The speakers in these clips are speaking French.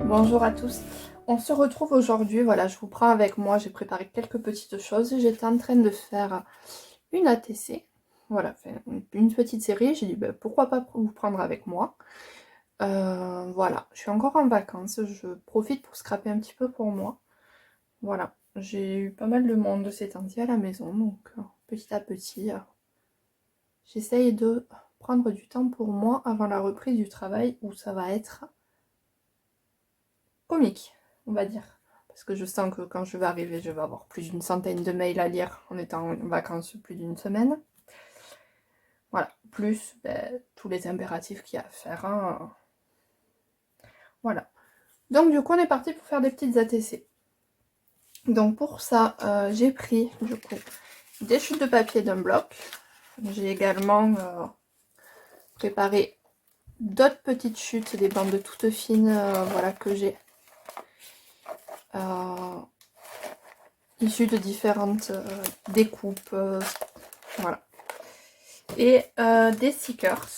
Bonjour à tous, on se retrouve aujourd'hui, voilà, je vous prends avec moi, j'ai préparé quelques petites choses. J'étais en train de faire une ATC, voilà, une petite série, j'ai dit ben, pourquoi pas vous prendre avec moi. Voilà, je suis encore en vacances, je profite pour scraper un petit peu pour moi. Voilà, j'ai eu pas mal de monde ces temps-ci à la maison, donc petit à petit, j'essaye de prendre du temps pour moi avant la reprise du travail où ça va être comique, on va dire. Parce que je sens que quand je vais arriver, je vais avoir plus d'une centaine de mails à lire en étant en vacances plus d'une semaine. Voilà, plus tous les impératifs qu'il y a à faire. Hein. Voilà. Donc du coup, on est parti pour faire des petites ATC. Donc pour ça, j'ai pris du coup des chutes de papier d'un bloc. J'ai également préparé d'autres petites chutes, des bandes toutes fines, voilà, que j'ai issues de différentes découpes, voilà. Et des stickers.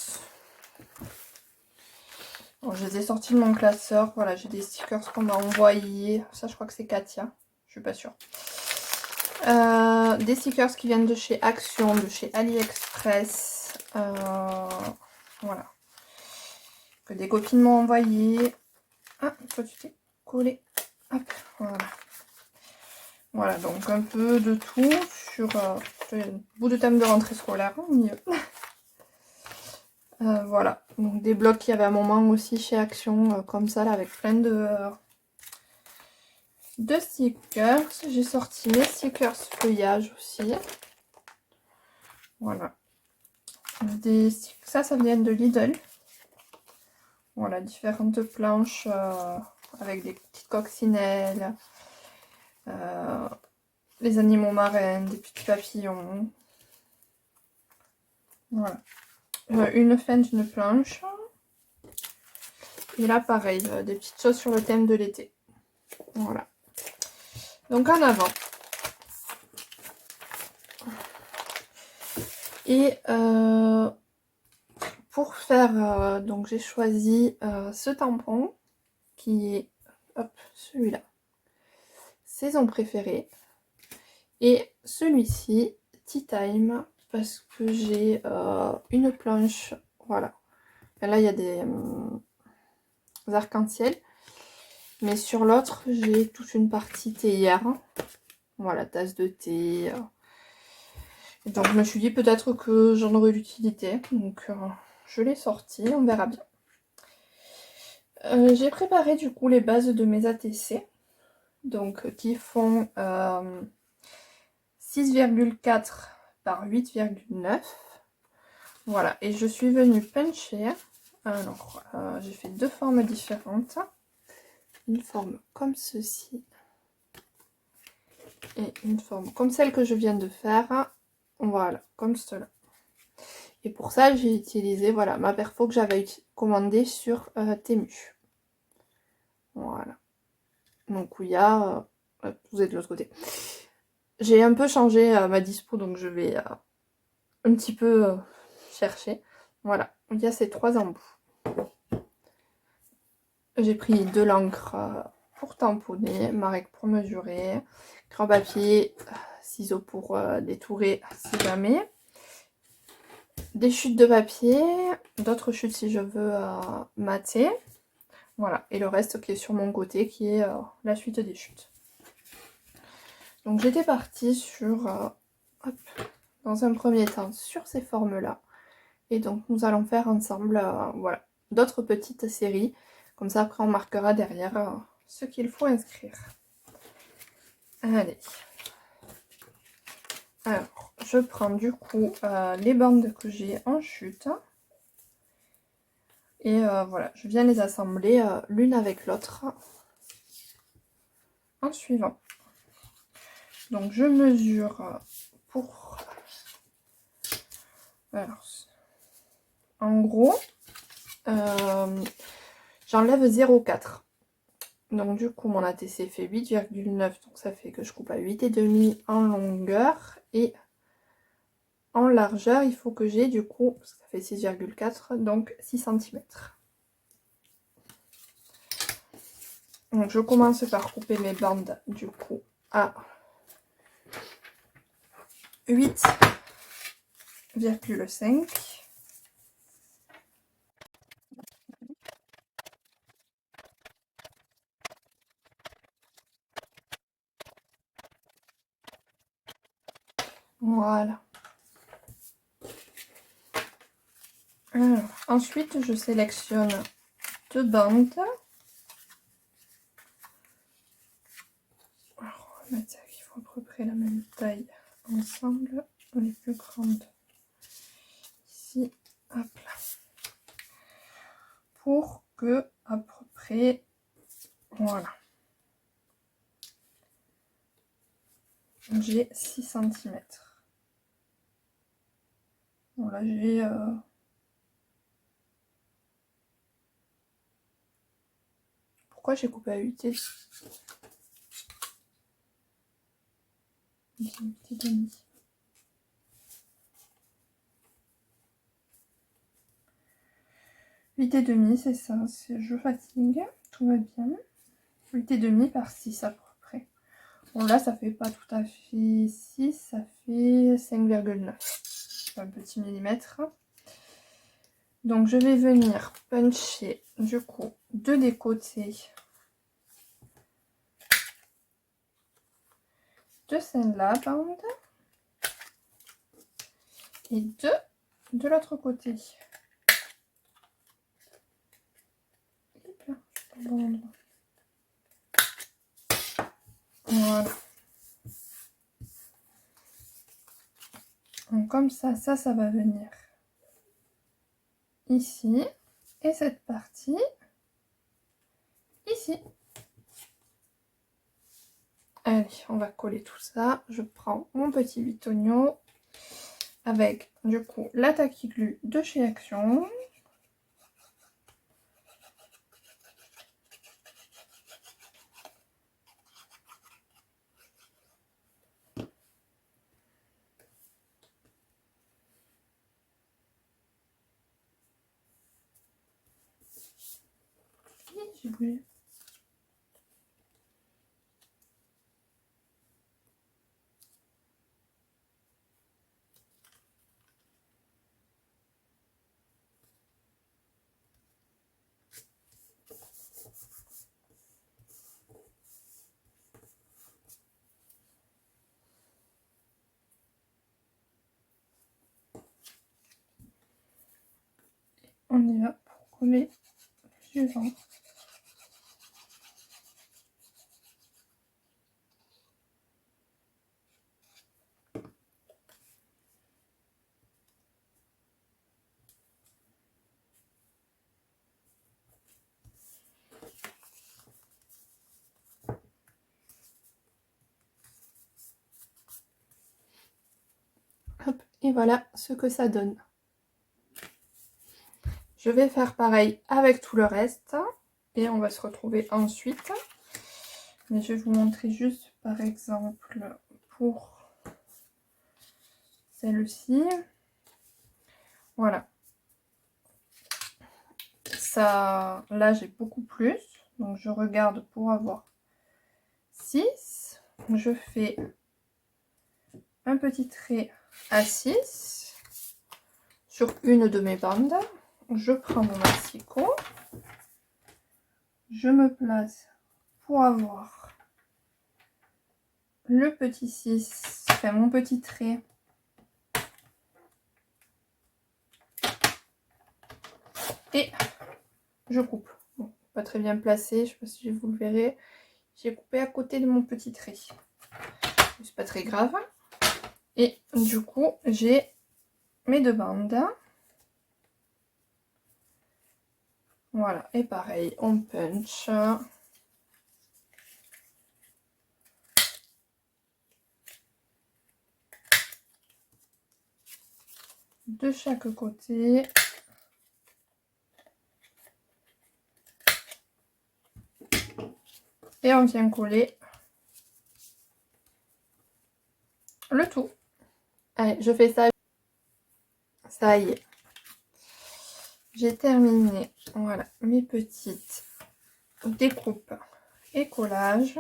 Bon, je les ai sortis de mon classeur. Voilà, j'ai des stickers qu'on m'a envoyés. Ça, je crois que c'est Katia. Je suis pas sûre. Des stickers qui viennent de chez Action, de chez AliExpress. Voilà. Que des copines m'ont envoyé. Ah, toi tu t'es collé. Hop, voilà. Voilà, donc un peu de tout sur le bout de thème de rentrée scolaire, au milieu. Voilà, donc des blocs qu'il y avait à un moment aussi chez Action, comme ça, là, avec plein de stickers. J'ai sorti mes stickers feuillage aussi. Voilà. Ça vient de Lidl. Voilà, différentes planches avec des petites coccinelles, les animaux marins, des petits papillons. Voilà. Une fin d'une planche. Et là, pareil, des petites choses sur le thème de l'été. Voilà. Donc en avant. Et pour faire, donc j'ai choisi ce tampon qui est, hop, celui-là, saison préférée. Et celui-ci, Tea Time, parce que j'ai une planche, voilà. Et là, il y a des arcs-en-ciel. Mais sur l'autre, j'ai toute une partie théière. Voilà, tasse de thé. Donc je me suis dit peut-être que j'en aurais l'utilité. Donc je l'ai sorti, on verra bien. J'ai préparé du coup les bases de mes ATC. Donc qui font 6,4 par 8,9. Voilà, et je suis venue puncher. Alors, j'ai fait deux formes différentes. Une forme comme ceci. Et une forme comme celle que je viens de faire. Voilà, comme cela. Et pour ça, j'ai utilisé voilà, ma perfo que j'avais commandée sur Temu. Voilà. Donc, où il y a... vous êtes de l'autre côté. J'ai un peu changé ma dispo, donc je vais un petit peu chercher. Voilà, il y a ces trois embouts. J'ai pris de l'encre pour tamponner, marque pour mesurer, crayon papier, ciseaux pour détourer si jamais, des chutes de papier, d'autres chutes si je veux mater, voilà, et le reste qui est sur mon côté qui est la suite des chutes. Donc j'étais partie sur, hop, dans un premier temps sur ces formes-là, et donc nous allons faire ensemble, voilà, d'autres petites séries. Comme ça, après, on marquera derrière ce qu'il faut inscrire. Allez. Alors, je prends du coup les bandes que j'ai en chute. Et voilà, je viens les assembler l'une avec l'autre en suivant. Donc, je mesure pour... Alors, en gros, j'enlève 0,4. Donc du coup mon ATC fait 8,9, donc ça fait que je coupe à 8,5 en longueur, et en largeur il faut que j'ai du coup, ça fait 6,4, donc 6 cm. Donc je commence par couper mes bandes du coup à 8,5. Voilà. Alors, ensuite, je sélectionne 2 bandes. Alors, on va mettre ça qui font à peu près la même taille ensemble, les plus grandes. Ici, hop là. Pour que, à peu près, voilà. J'ai 6 cm. Bon, là, j'ai... Pourquoi j'ai coupé à 8 et... 8 et demi. 8 et demi, c'est ça. Je fatigue. Tout va bien. 8 et demi par 6 à peu près. Bon, là, ça fait pas tout à fait 6, ça fait 5,9. Un petit millimètre. Donc, je vais venir puncher, du coup, 2 des côtés de celle-là, bande. Et 2 de l'autre côté. Hop là, voilà. Donc, comme ça va venir ici. Et cette partie ici. Allez, on va coller tout ça. Je prends mon petit bitonio avec du coup la taquiglu de chez Action. J'ai voulu. On y va pour coller le suivant. Hop, et voilà ce que ça donne. Je vais faire pareil avec tout le reste et on va se retrouver ensuite. Mais je vais vous montrer juste par exemple pour celle-ci. Voilà. Ça, là j'ai beaucoup plus. Donc je regarde pour avoir 6. Je fais un petit trait à 6 sur une de mes bandes. Je prends mon massicot. Je me place pour avoir le petit 6, enfin mon petit trait. Et je coupe. Bon, pas très bien placé, je sais pas si vous le verrez. J'ai coupé à côté de mon petit trait. C'est pas très grave. Et du coup, j'ai mes 2 bandes. Voilà, et pareil, on punch. De chaque côté. Et on vient coller le tout. Allez, je fais ça. Ça y est. J'ai terminé, voilà, mes petites découpes et collage.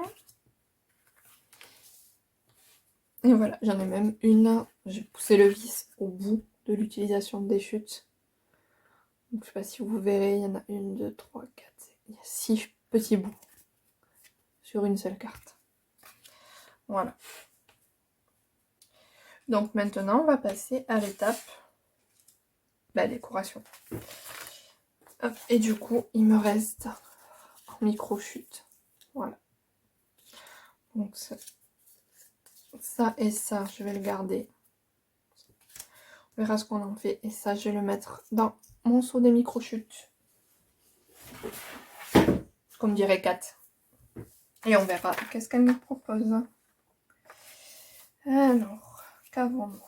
Et voilà, j'en ai même une. J'ai poussé le vis au bout de l'utilisation des chutes. Donc, je sais pas si vous verrez, il y en a 1, 2, 3, 4, il y a 6 petits bouts sur une seule carte. Voilà. Donc maintenant, on va passer à l'étape décoration. Hop, et du coup, il me reste un micro-chute. Voilà. Donc ça et ça, je vais le garder. On verra ce qu'on en fait. Et ça, je vais le mettre dans mon seau des micro-chutes. Comme dirait Kat. Et on verra qu'est-ce qu'elle nous propose. Alors, qu'avons-nous?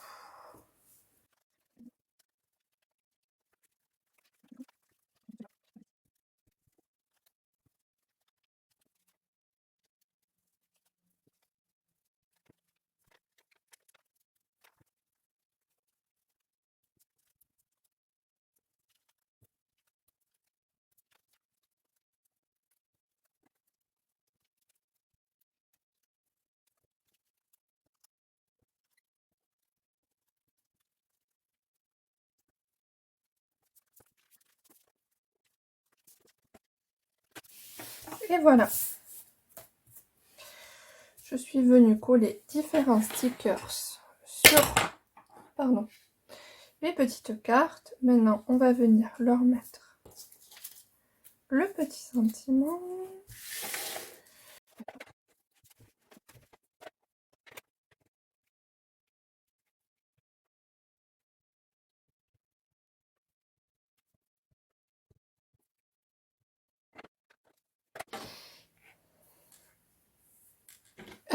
Et voilà. Je suis venue coller différents stickers sur mes petites cartes. Maintenant, on va venir leur mettre le petit sentiment.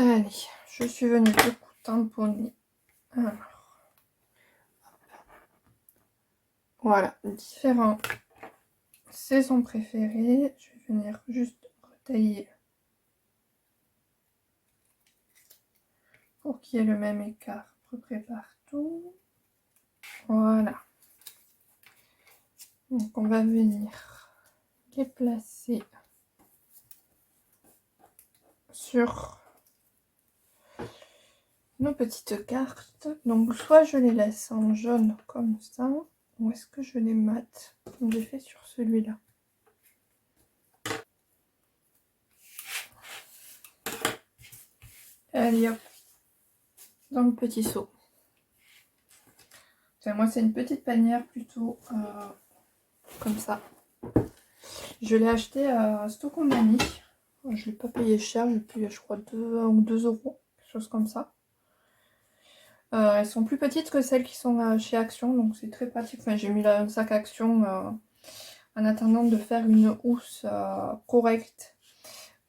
Allez, je suis venue du coup tamponner. Alors, voilà, différents saisons préférées. Je vais venir juste retailler pour qu'il y ait le même écart à peu près partout. Voilà. Donc on va venir les placer sur nos petites cartes. Donc soit je les laisse en jaune comme ça, ou est-ce que je les mate comme j'ai fait sur celui-là. Allez hop, dans le petit seau. Enfin, moi c'est une petite panière plutôt comme ça. Je l'ai acheté à Stock-Company. Je ne l'ai pas payé cher, j'ai payé je crois 2 ou 2 euros, quelque chose comme ça. Elles sont plus petites que celles qui sont chez Action, donc c'est très pratique. Enfin, j'ai mis un sac Action en attendant de faire une housse correcte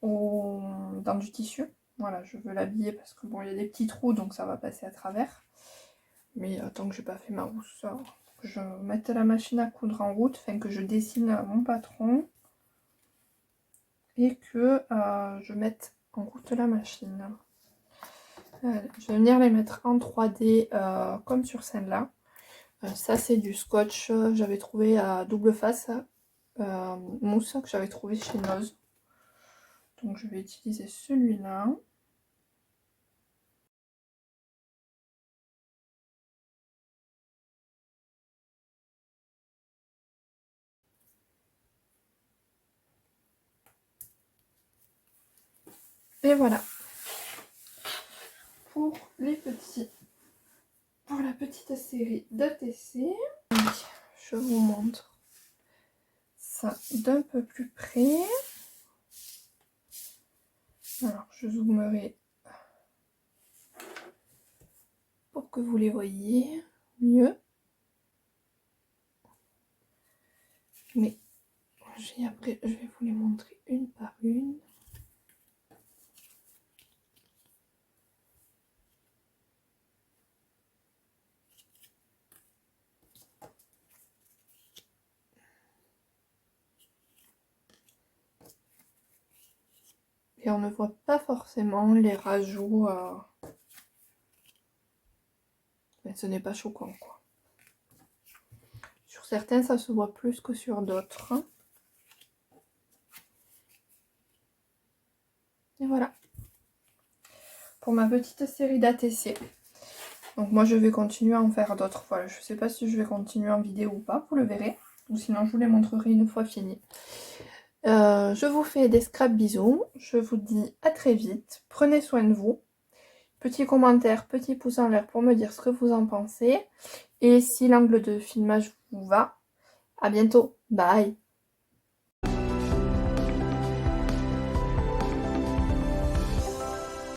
dans du tissu. Voilà, je veux l'habiller parce que bon, il y a des petits trous, donc ça va passer à travers. Mais tant que j'ai pas fait ma housse, que je mette la machine à coudre en route, enfin que je dessine mon patron et que je mette en route la machine. Je vais venir les mettre en 3D comme sur celle-là. Ça c'est du scotch, j'avais trouvé à double face mousse que j'avais trouvé chez Noz. Donc je vais utiliser celui-là. Et voilà. Pour les petits. Pour la petite série d'ATC. Je vous montre ça d'un peu plus près. Alors je zoomerai pour que vous les voyez mieux. Mais après je vais vous les montrer une par une. Et on ne voit pas forcément les rajouts. Mais ce n'est pas choquant quoi. Sur certains ça se voit plus que sur d'autres. voilà. Pour ma petite série d'ATC. Donc moi je vais continuer à en faire d'autres. Voilà, je sais pas si je vais continuer en vidéo ou pas, vous le verrez. Ou sinon je vous les montrerai une fois fini. Je vous fais des scraps bisous. Je vous dis à très vite. Prenez soin de vous. Petit commentaire, petit pouce en l'air pour me dire ce que vous en pensez. Et si l'angle de filmage vous va, à bientôt. Bye!